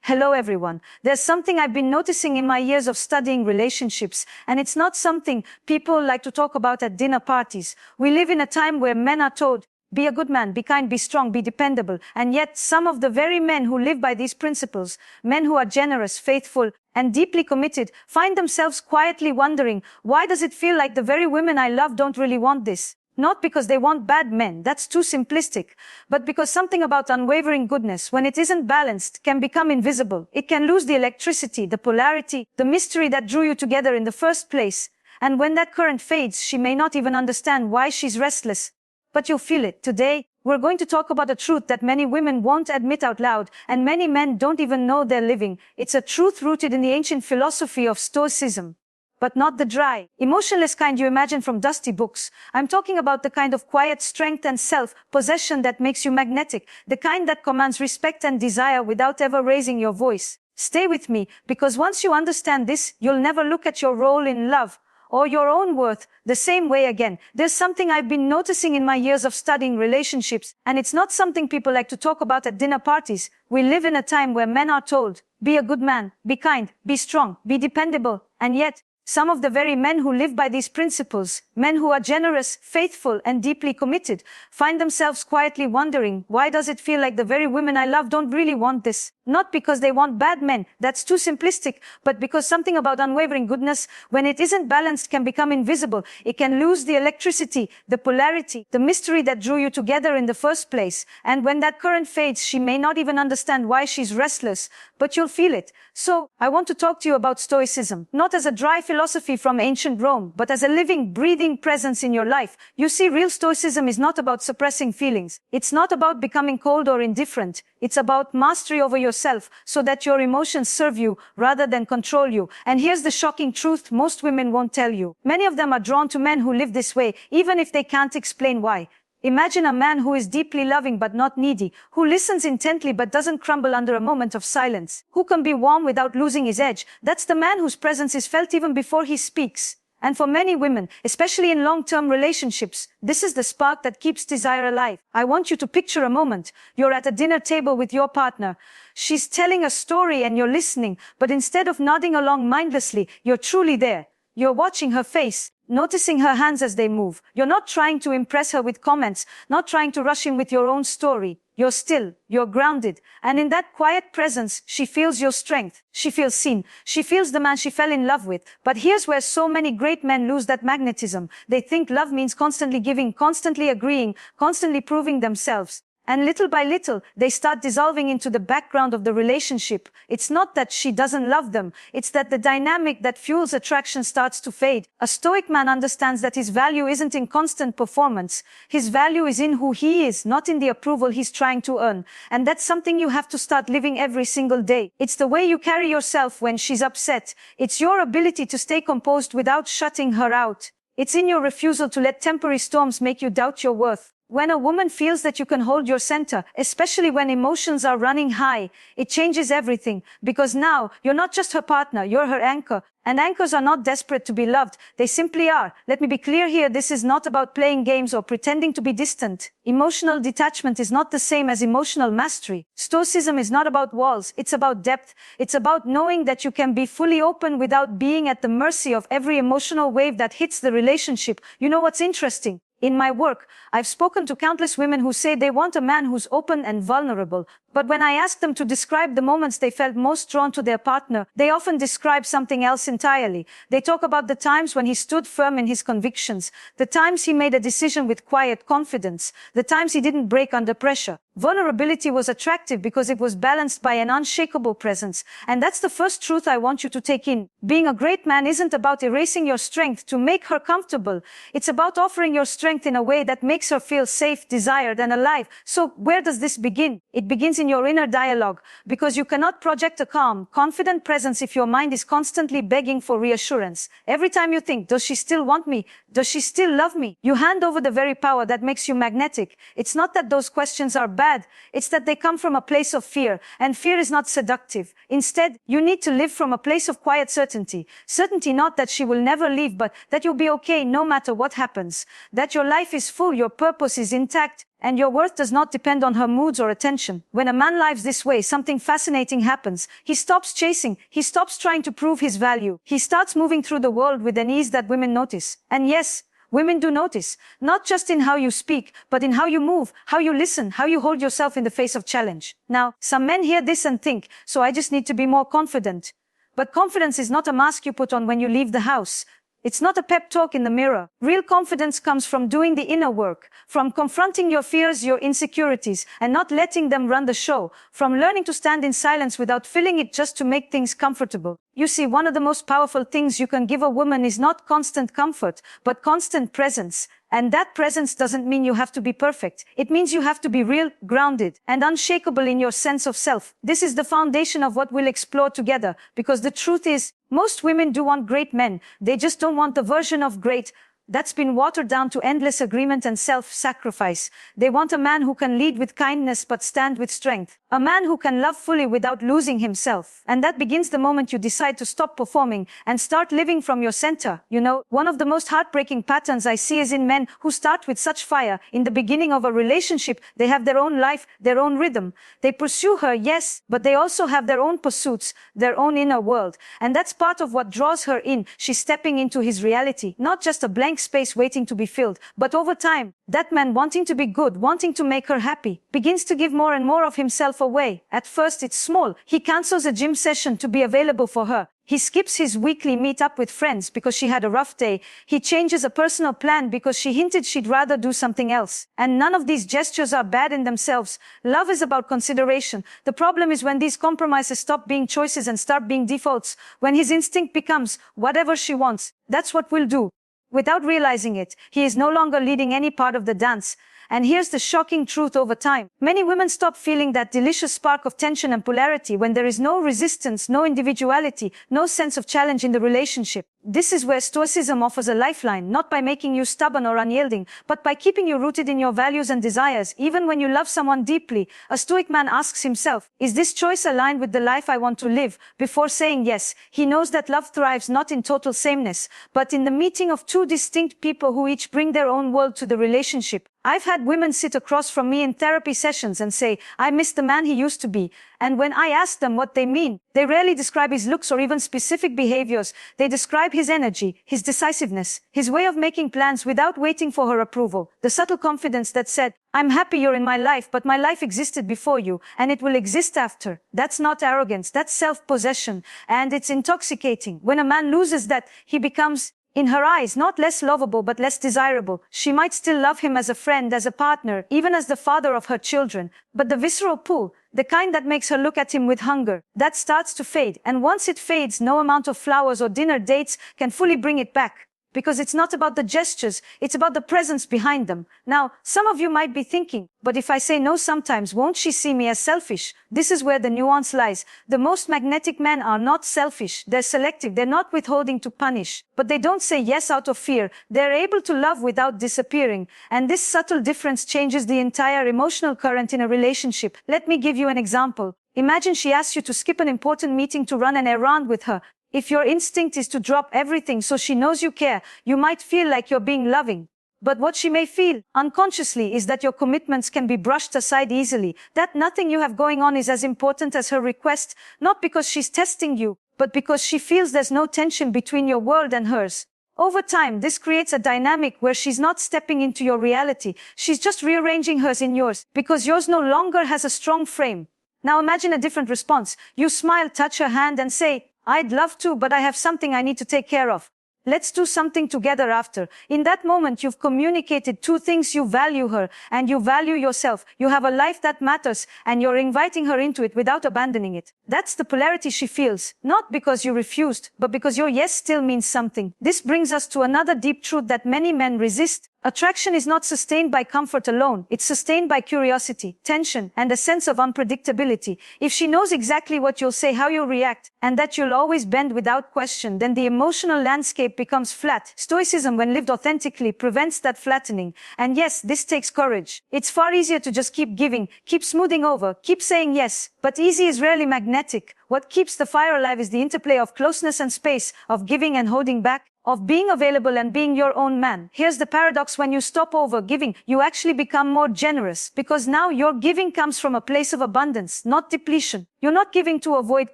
Hello everyone. There's something I've been noticing in my years of studying relationships, and it's not something people like to talk about at dinner parties. We live in a time where men are told, be a good man, be kind, be strong, be dependable, and yet some of the very men who live by these principles, men who are generous, faithful, and deeply committed, find themselves quietly wondering, why does it feel like the very women I love don't really want this? Not because they want bad men, that's too simplistic, but because something about unwavering goodness, when it isn't balanced, can become invisible. It can lose the electricity, the polarity, the mystery that drew you together in the first place. And when that current fades, she may not even understand why she's restless. But you'll feel it. Today, we're going to talk about a truth that many women won't admit out loud, and many men don't even know they're living. It's a truth rooted in the ancient philosophy of Stoicism. But not the dry, emotionless kind you imagine from dusty books. I'm talking about the kind of quiet strength and self-possession that makes you magnetic, the kind that commands respect and desire without ever raising your voice. Stay with me, because once you understand this, you'll never look at your role in love or your own worth the same way again. There's something I've been noticing in my years of studying relationships, and it's not something people like to talk about at dinner parties. We live in a time where men are told, be a good man, be kind, be strong, be dependable, and yet, some of the very men who live by these principles, men who are generous, faithful, and deeply committed, find themselves quietly wondering, why does it feel like the very women I love don't really want this? Not because they want bad men, that's too simplistic, but because something about unwavering goodness, when it isn't balanced, can become invisible. It can lose the electricity, the polarity, the mystery that drew you together in the first place. And when that current fades, she may not even understand why she's restless, but you'll feel it. So, I want to talk to you about Stoicism, not as a dry philosophy from ancient Rome, but as a living, breathing presence in your life. You see, real Stoicism is not about suppressing feelings. It's not about becoming cold or indifferent. It's about mastery over yourself so that your emotions serve you rather than control you. And here's the shocking truth most women won't tell you. Many of them are drawn to men who live this way, even if they can't explain why. Imagine a man who is deeply loving but not needy, who listens intently but doesn't crumble under a moment of silence, who can be warm without losing his edge. That's the man whose presence is felt even before he speaks. And for many women, especially in long-term relationships, this is the spark that keeps desire alive. I want you to picture a moment. You're at a dinner table with your partner. She's telling a story and you're listening, but instead of nodding along mindlessly, you're truly there. You're watching her face, noticing her hands as they move. You're not trying to impress her with comments, not trying to rush in with your own story. You're still, you're grounded, and in that quiet presence, she feels your strength. She feels seen. She feels the man she fell in love with. But here's where so many great men lose that magnetism. They think love means constantly giving, constantly agreeing, constantly proving themselves. And little by little, they start dissolving into the background of the relationship. It's not that she doesn't love them. It's that the dynamic that fuels attraction starts to fade. A Stoic man understands that his value isn't in constant performance. His value is in who he is, not in the approval he's trying to earn. And that's something you have to start living every single day. It's the way you carry yourself when she's upset. It's your ability to stay composed without shutting her out. It's in your refusal to let temporary storms make you doubt your worth. When a woman feels that you can hold your center, especially when emotions are running high, it changes everything, because now you're not just her partner, you're her anchor. And anchors are not desperate to be loved, they simply are. Let me be clear here, this is not about playing games or pretending to be distant. Emotional detachment is not the same as emotional mastery. Stoicism is not about walls, it's about depth. It's about knowing that you can be fully open without being at the mercy of every emotional wave that hits the relationship. You know what's interesting? In my work, I've spoken to countless women who say they want a man who's open and vulnerable. But when I ask them to describe the moments they felt most drawn to their partner, they often describe something else entirely. They talk about the times when he stood firm in his convictions, the times he made a decision with quiet confidence, the times he didn't break under pressure. Vulnerability was attractive because it was balanced by an unshakable presence. And that's the first truth I want you to take in. Being a great man isn't about erasing your strength to make her comfortable. It's about offering your strength in a way that makes her feel safe, desired, and alive. So where does this begin? It begins in your inner dialogue, because you cannot project a calm, confident presence if your mind is constantly begging for reassurance. Every time you think, does she still want me? Does she still love me? You hand over the very power that makes you magnetic. It's not that those questions are bad. It's that they come from a place of fear, and fear is not seductive. Instead, you need to live from a place of quiet certainty. Certainty not that she will never leave, but that you'll be okay no matter what happens. That your life is full, your purpose is intact, And your worth does not depend on her moods or attention. When a man lives this way, something fascinating happens. He stops chasing. He stops trying to prove his value. He starts moving through the world with an ease that women notice. And yes, women do notice, not just in how you speak, but in how you move, how you listen, how you hold yourself in the face of challenge. Now, some men hear this and think, so I just need to be more confident. But confidence is not a mask you put on when you leave the house. It's not a pep talk in the mirror. Real confidence comes from doing the inner work, from confronting your fears, your insecurities, and not letting them run the show, from learning to stand in silence without filling it just to make things comfortable. You see, one of the most powerful things you can give a woman is not constant comfort, but constant presence. And that presence doesn't mean you have to be perfect. It means you have to be real, grounded, and unshakable in your sense of self. This is the foundation of what we'll explore together, because the truth is, most women do want great men. They just don't want the version of great that's been watered down to endless agreement and self-sacrifice. They want a man who can lead with kindness but stand with strength. A man who can love fully without losing himself. And that begins the moment you decide to stop performing and start living from your center. You know, one of the most heartbreaking patterns I see is in men who start with such fire. In the beginning of a relationship, they have their own life, their own rhythm. They pursue her, yes, but they also have their own pursuits, their own inner world. And that's part of what draws her in. She's stepping into his reality, not just a blank space waiting to be filled. But over time, that man wanting to be good, wanting to make her happy, begins to give more and more of himself away. At first it's small. He cancels a gym session to be available for her. He skips his weekly meet-up with friends because she had a rough day. He changes a personal plan because she hinted she'd rather do something else. And none of these gestures are bad in themselves. Love is about consideration. The problem is when these compromises stop being choices and start being defaults. When his instinct becomes whatever she wants, that's what we'll do. Without realizing it, he is no longer leading any part of the dance. And here's the shocking truth: over time, many women stop feeling that delicious spark of tension and polarity when there is no resistance, no individuality, no sense of challenge in the relationship. This is where Stoicism offers a lifeline, not by making you stubborn or unyielding, but by keeping you rooted in your values and desires. Even when you love someone deeply, a Stoic man asks himself, is this choice aligned with the life I want to live? Before saying yes, he knows that love thrives not in total sameness, but in the meeting of two distinct people who each bring their own world to the relationship. I've had women sit across from me in therapy sessions and say, I miss the man he used to be. And when I ask them what they mean, they rarely describe his looks or even specific behaviors. They describe his energy, his decisiveness, his way of making plans without waiting for her approval. The subtle confidence that said, I'm happy you're in my life, but my life existed before you, and it will exist after. That's not arrogance, that's self-possession, and it's intoxicating. When a man loses that, he becomes, in her eyes, not less lovable but less desirable. She might still love him as a friend, as a partner, even as the father of her children. But the visceral pull, the kind that makes her look at him with hunger, that starts to fade. And once it fades, no amount of flowers or dinner dates can fully bring it back. Because it's not about the gestures, it's about the presence behind them. Now, some of you might be thinking, but if I say no sometimes, won't she see me as selfish? This is where the nuance lies. The most magnetic men are not selfish. They're selective. They're not withholding to punish. But they don't say yes out of fear. They're able to love without disappearing. And this subtle difference changes the entire emotional current in a relationship. Let me give you an example. Imagine she asks you to skip an important meeting to run an errand with her. If your instinct is to drop everything so she knows you care, you might feel like you're being loving. But what she may feel, unconsciously, is that your commitments can be brushed aside easily, that nothing you have going on is as important as her request, not because she's testing you, but because she feels there's no tension between your world and hers. Over time, this creates a dynamic where she's not stepping into your reality, she's just rearranging hers in yours, because yours no longer has a strong frame. Now imagine a different response. You smile, touch her hand and say, I'd love to, but I have something I need to take care of. Let's do something together after. In that moment, you've communicated two things. You value her and you value yourself. You have a life that matters and you're inviting her into it without abandoning it. That's the polarity she feels, not because you refused, but because your yes still means something. This brings us to another deep truth that many men resist. Attraction is not sustained by comfort alone. It's sustained by curiosity, tension, and a sense of unpredictability. If she knows exactly what you'll say, how you'll react, and that you'll always bend without question, then the emotional landscape becomes flat. Stoicism, when lived authentically, prevents that flattening. And yes, this takes courage. It's far easier to just keep giving, keep smoothing over, keep saying yes. But easy is rarely magnetic. What keeps the fire alive is the interplay of closeness and space, of giving and holding back. of being available and being your own man. Here's the paradox: when you stop over giving, you actually become more generous, because now your giving comes from a place of abundance, not depletion. You're not giving to avoid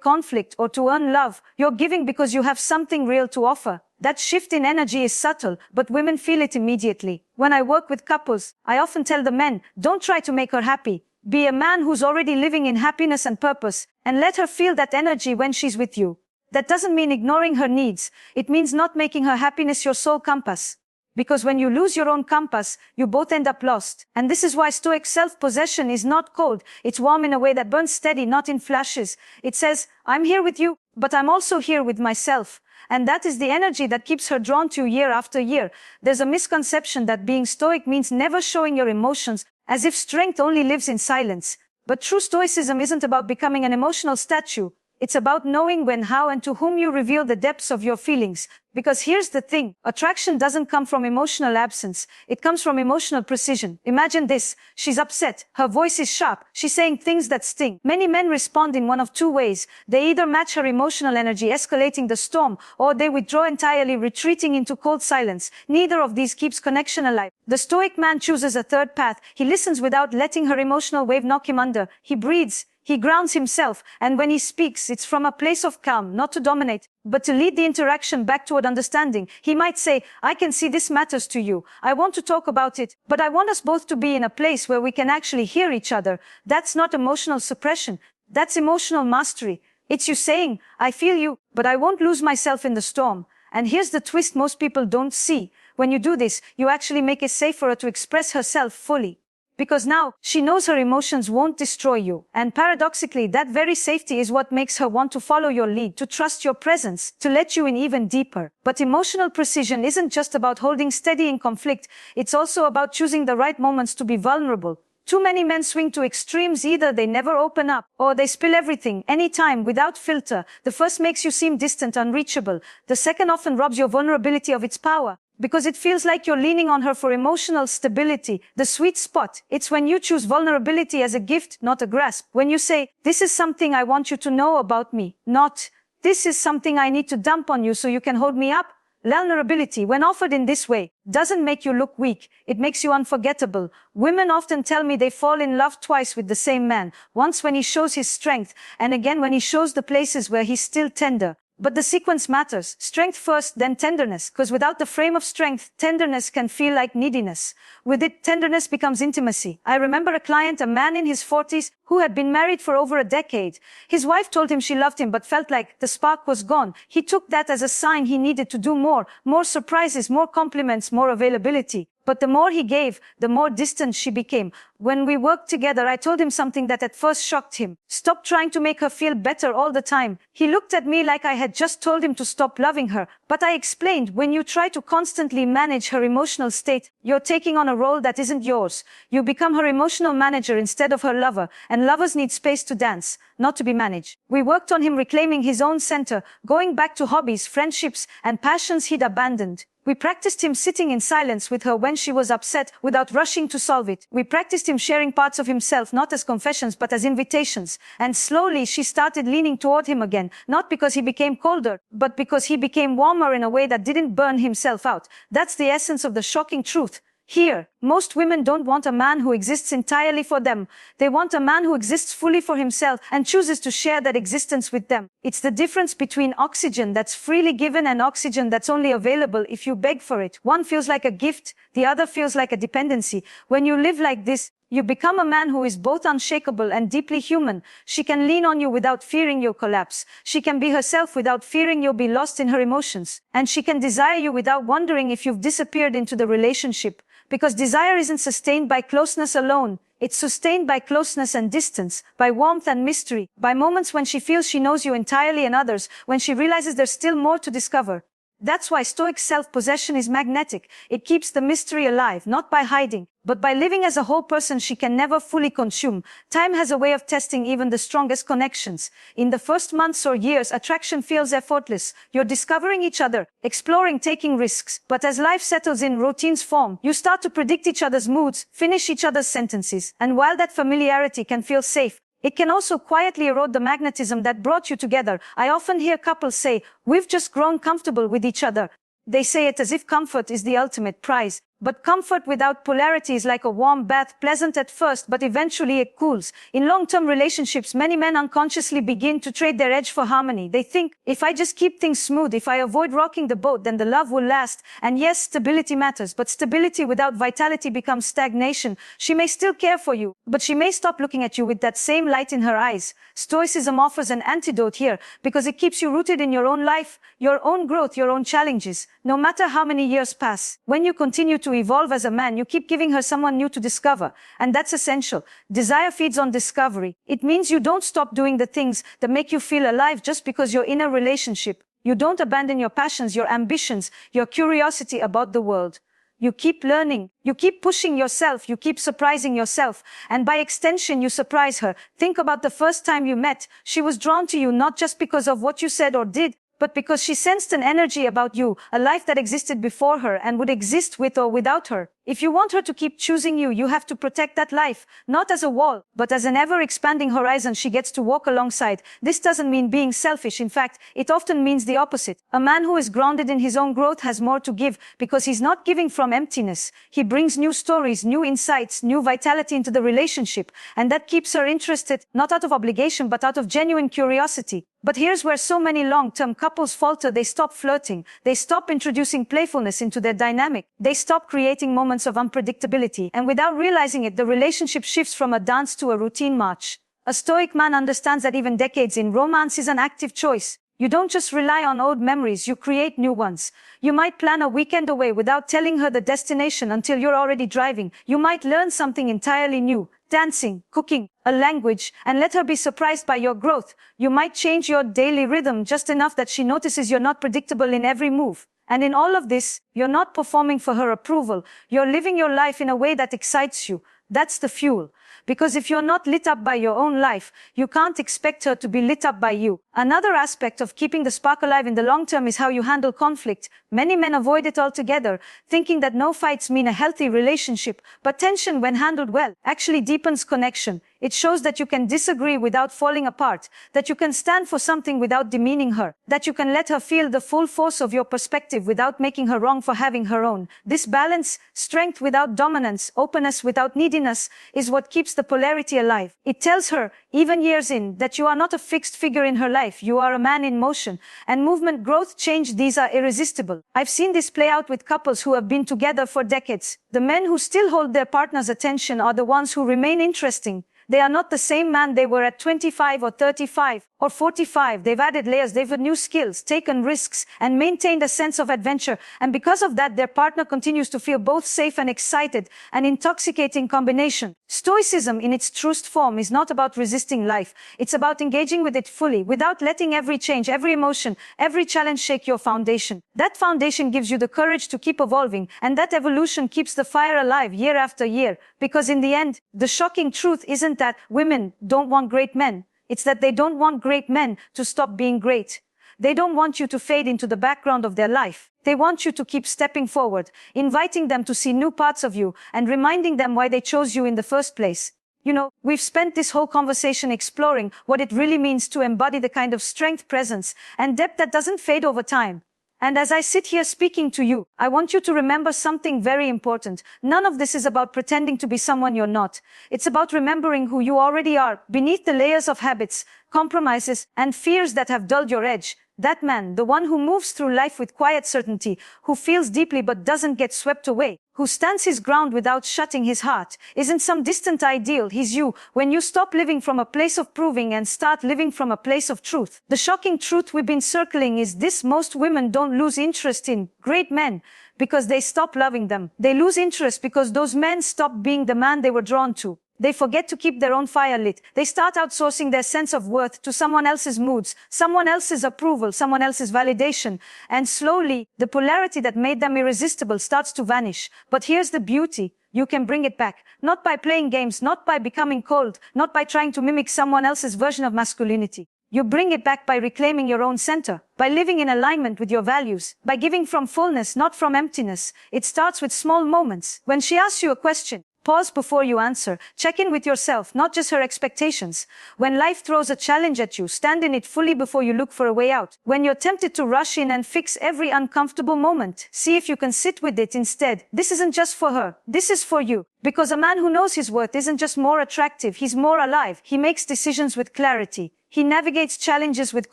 conflict or to earn love. You're giving because you have something real to offer. That shift in energy is subtle, but women feel it immediately. When I work with couples, I often tell the men, don't try to make her happy. Be a man who's already living in happiness and purpose, and let her feel that energy when she's with you. That doesn't mean ignoring her needs. It means not making her happiness your sole compass. Because when you lose your own compass, you both end up lost. And this is why Stoic self-possession is not cold. It's warm in a way that burns steady, not in flashes. It says, I'm here with you, but I'm also here with myself. And that is the energy that keeps her drawn to you year after year. There's a misconception that being Stoic means never showing your emotions, as if strength only lives in silence. But true Stoicism isn't about becoming an emotional statue. It's about knowing when, how, and to whom you reveal the depths of your feelings. Because here's the thing, attraction doesn't come from emotional absence. It comes from emotional precision. Imagine this. She's upset. Her voice is sharp. She's saying things that sting. Many men respond in one of two ways. They either match her emotional energy, escalating the storm, or they withdraw entirely, retreating into cold silence. Neither of these keeps connection alive. The Stoic man chooses a third path. He listens without letting her emotional wave knock him under. He breathes. He grounds himself, and when he speaks, it's from a place of calm, not to dominate, but to lead the interaction back toward understanding. He might say, I can see this matters to you. I want to talk about it, but I want us both to be in a place where we can actually hear each other. That's not emotional suppression. That's emotional mastery. It's you saying, I feel you, but I won't lose myself in the storm. And here's the twist most people don't see. When you do this, you actually make it safe for her to express herself fully. Because now, she knows her emotions won't destroy you. And paradoxically, that very safety is what makes her want to follow your lead, to trust your presence, to let you in even deeper. But emotional precision isn't just about holding steady in conflict. It's also about choosing the right moments to be vulnerable. Too many men swing to extremes. Either they never open up, or they spill everything, anytime, without filter. The first makes you seem distant, unreachable. The second often robs your vulnerability of its power, because it feels like you're leaning on her for emotional stability. The sweet spot, it's when you choose vulnerability as a gift, not a grasp. When you say, this is something I want you to know about me, not, this is something I need to dump on you so you can hold me up. Vulnerability, when offered in this way, doesn't make you look weak. It makes you unforgettable. Women often tell me they fall in love twice with the same man. Once when he shows his strength, and again when he shows the places where he's still tender. But the sequence matters. Strength first, then tenderness. Because without the frame of strength, tenderness can feel like neediness. With it, tenderness becomes intimacy. I remember a client, a man in his 40s, who had been married for over a decade. His wife told him she loved him, but felt like the spark was gone. He took that as a sign he needed to do more surprises, more compliments, more availability. But the more he gave, the more distant she became. When we worked together, I told him something that at first shocked him. Stop trying to make her feel better all the time. He looked at me like I had just told him to stop loving her. But I explained, when you try to constantly manage her emotional state, you're taking on a role that isn't yours. You become her emotional manager instead of her lover, and lovers need space to dance, not to be managed. We worked on him reclaiming his own center, going back to hobbies, friendships, and passions he'd abandoned. We practiced him sitting in silence with her when she was upset without rushing to solve it. We practiced him sharing parts of himself not as confessions but as invitations. And slowly she started leaning toward him again, not because he became colder, but because he became warmer in a way that didn't burn himself out. That's the essence of the shocking truth. Here, most women don't want a man who exists entirely for them. They want a man who exists fully for himself and chooses to share that existence with them. It's the difference between oxygen that's freely given and oxygen that's only available if you beg for it. One feels like a gift, the other feels like a dependency. When you live like this, you become a man who is both unshakable and deeply human. She can lean on you without fearing you'll collapse. She can be herself without fearing you'll be lost in her emotions. And she can desire you without wondering if you've disappeared into the relationship. Because desire isn't sustained by closeness alone. It's sustained by closeness and distance, by warmth and mystery, by moments when she feels she knows you entirely and others, when she realizes there's still more to discover. That's why Stoic self-possession is magnetic. It keeps the mystery alive, not by hiding, but by living as a whole person she can never fully consume. Time has a way of testing even the strongest connections. In the first months or years, attraction feels effortless. You're discovering each other, exploring, taking risks. But as life settles in, routines form. You start to predict each other's moods, finish each other's sentences. And while that familiarity can feel safe, it can also quietly erode the magnetism that brought you together. I often hear couples say, we've just grown comfortable with each other. They say it as if comfort is the ultimate prize. But comfort without polarity is like a warm bath, pleasant at first, but eventually it cools. In long-term relationships, many men unconsciously begin to trade their edge for harmony. They think, if I just keep things smooth, if I avoid rocking the boat, then the love will last. And yes, stability matters, but stability without vitality becomes stagnation. She may still care for you, but she may stop looking at you with that same light in her eyes. Stoicism offers an antidote here, because it keeps you rooted in your own life, your own growth, your own challenges. No matter how many years pass, when you continue to evolve as a man, you keep giving her someone new to discover. And that's essential. Desire feeds on discovery. It means you don't stop doing the things that make you feel alive just because you're in a relationship. You don't abandon your passions, your ambitions, your curiosity about the world. You keep learning. You keep pushing yourself. You keep surprising yourself. And by extension, you surprise her. Think about the first time you met. She was drawn to you not just because of what you said or did, but because she sensed an energy about you, a life that existed before her and would exist with or without her. If you want her to keep choosing you, you have to protect that life, not as a wall, but as an ever-expanding horizon she gets to walk alongside. This doesn't mean being selfish. In fact, it often means the opposite. A man who is grounded in his own growth has more to give because he's not giving from emptiness. He brings new stories, new insights, new vitality into the relationship, and that keeps her interested, not out of obligation, but out of genuine curiosity. But here's where so many long-term couples falter. They stop flirting. They stop introducing playfulness into their dynamic. They stop creating moments of unpredictability. And without realizing it, the relationship shifts from a dance to a routine march. A Stoic man understands that even decades in, romance is an active choice. You don't just rely on old memories, you create new ones. You might plan a weekend away without telling her the destination until you're already driving. You might learn something entirely new. Dancing, cooking, a language, and let her be surprised by your growth. You might change your daily rhythm just enough that she notices you're not predictable in every move. And in all of this, you're not performing for her approval. You're living your life in a way that excites you. That's the fuel. Because if you're not lit up by your own life, you can't expect her to be lit up by you. Another aspect of keeping the spark alive in the long term is how you handle conflict. Many men avoid it altogether, thinking that no fights mean a healthy relationship. But tension, when handled well, actually deepens connection. It shows that you can disagree without falling apart, that you can stand for something without demeaning her, that you can let her feel the full force of your perspective without making her wrong for having her own. This balance, strength without dominance, openness without neediness, is what keeps the polarity alive. It tells her, even years in, that you are not a fixed figure in her life. You are a man in motion. And movement, growth, change, these are irresistible. I've seen this play out with couples who have been together for decades. The men who still hold their partner's attention are the ones who remain interesting. They are not the same man they were at 25 or 35 or 45. They've added layers, they've had new skills, taken risks, and maintained a sense of adventure. And because of that, their partner continues to feel both safe and excited, an intoxicating combination. Stoicism, in its truest form, is not about resisting life. It's about engaging with it fully, without letting every change, every emotion, every challenge shake your foundation. That foundation gives you the courage to keep evolving, and that evolution keeps the fire alive year after year. Because in the end, the shocking truth isn't that women don't want great men. It's that they don't want great men to stop being great. They don't want you to fade into the background of their life. They want you to keep stepping forward, inviting them to see new parts of you and reminding them why they chose you in the first place. You know, we've spent this whole conversation exploring what it really means to embody the kind of strength, presence, and depth that doesn't fade over time. And as I sit here speaking to you, I want you to remember something very important. None of this is about pretending to be someone you're not. It's about remembering who you already are, beneath the layers of habits, compromises, and fears that have dulled your edge. That man, the one who moves through life with quiet certainty, who feels deeply but doesn't get swept away, who stands his ground without shutting his heart, isn't some distant ideal. He's you. When you stop living from a place of proving and start living from a place of truth. The shocking truth we've been circling is this: most women don't lose interest in great men because they stop loving them. They lose interest because those men stop being the man they were drawn to. They forget to keep their own fire lit. They start outsourcing their sense of worth to someone else's moods, someone else's approval, someone else's validation. And slowly, the polarity that made them irresistible starts to vanish. But here's the beauty. You can bring it back. Not by playing games, not by becoming cold, not by trying to mimic someone else's version of masculinity. You bring it back by reclaiming your own center, by living in alignment with your values, by giving from fullness, not from emptiness. It starts with small moments. When she asks you a question, Pause before you answer. Check in with yourself, not just her expectations. When life throws a challenge at you, stand in it fully before you look for a way out. When you're tempted to rush in and fix every uncomfortable moment, see if you can sit with it instead. This isn't just for her. This is for you. Because a man who knows his worth isn't just more attractive, he's more alive. He makes decisions with clarity. He navigates challenges with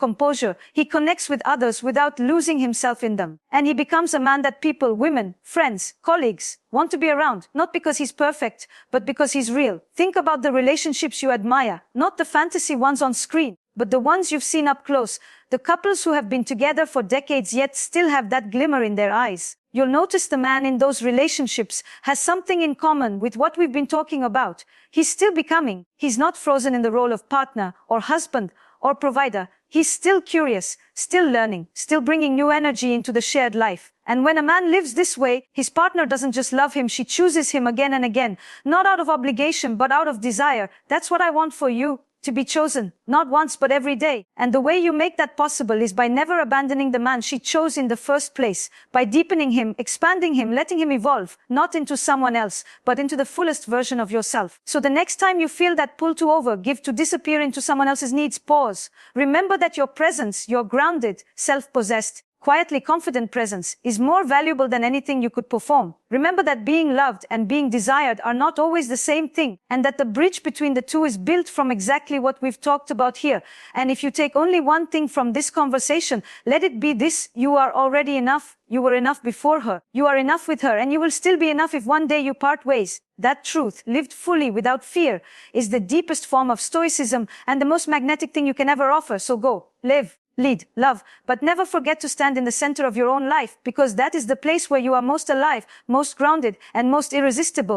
composure. He connects with others without losing himself in them. And he becomes a man that people, women, friends, colleagues, want to be around, not because he's perfect, but because he's real. Think about the relationships you admire, not the fantasy ones on screen, but the ones you've seen up close. The couples who have been together for decades yet still have that glimmer in their eyes. You'll notice the man in those relationships has something in common with what we've been talking about. He's still becoming. He's not frozen in the role of partner or husband or provider. He's still curious, still learning, still bringing new energy into the shared life. And when a man lives this way, his partner doesn't just love him, she chooses him again and again, not out of obligation, but out of desire. That's what I want for you. To be chosen, not once but every day. And the way you make that possible is by never abandoning the man she chose in the first place, by deepening him, expanding him, letting him evolve, not into someone else, but into the fullest version of yourself. So the next time you feel that pull to overgive, to disappear into someone else's needs, pause. Remember that your presence, your grounded, self-possessed, quietly confident presence is more valuable than anything you could perform. Remember that being loved and being desired are not always the same thing, and that the bridge between the two is built from exactly what we've talked about here. And if you take only one thing from this conversation, let it be this: you are already enough. You were enough before her. You are enough with her, and you will still be enough if one day you part ways. That truth, lived fully without fear, is the deepest form of Stoicism and the most magnetic thing you can ever offer. So go, live, lead, love, but never forget to stand in the center of your own life, because that is the place where you are most alive, most grounded, and most irresistible.